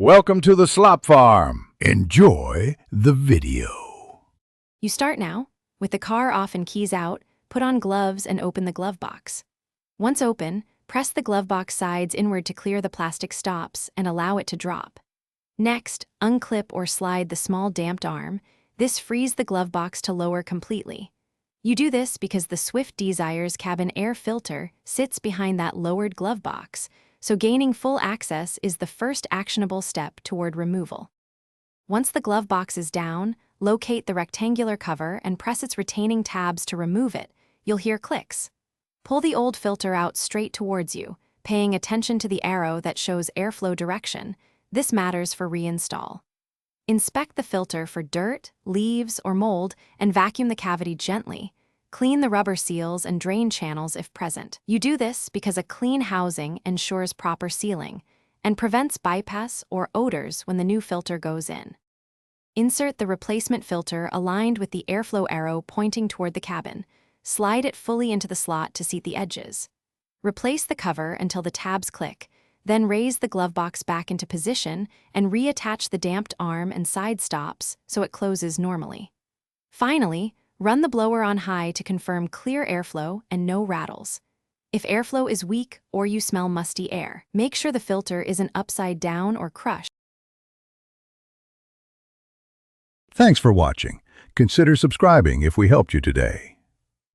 Welcome to the slop farm. Enjoy the video. You start now. With the car off and keys out, put on gloves and open the glove box. Once open, press the glove box sides inward to clear the plastic stops and allow it to drop. Next, unclip or slide the small damped arm. This frees the glove box to lower completely. You do this because the Swift DZire's cabin air filter sits behind that lowered glove box, so gaining full access is the first actionable step toward removal. Once the glove box is down, locate the rectangular cover and press its retaining tabs to remove it. You'll hear clicks. Pull the old filter out straight towards you, paying attention to the arrow that shows airflow direction. This matters for reinstall. Inspect the filter for dirt, leaves, or mold and vacuum the cavity gently. Clean the rubber seals and drain channels if present. You do this because a clean housing ensures proper sealing and prevents bypass or odors when the new filter goes in. Insert the replacement filter aligned with the airflow arrow pointing toward the cabin. Slide it fully into the slot to seat the edges. Replace the cover until the tabs click, then raise the glove box back into position and reattach the damped arm and side stops so it closes normally. Finally, run the blower on high to confirm clear airflow and no rattles. If airflow is weak or you smell musty air, make sure the filter isn't upside down or crushed. Thanks for watching. Consider subscribing if we helped you today.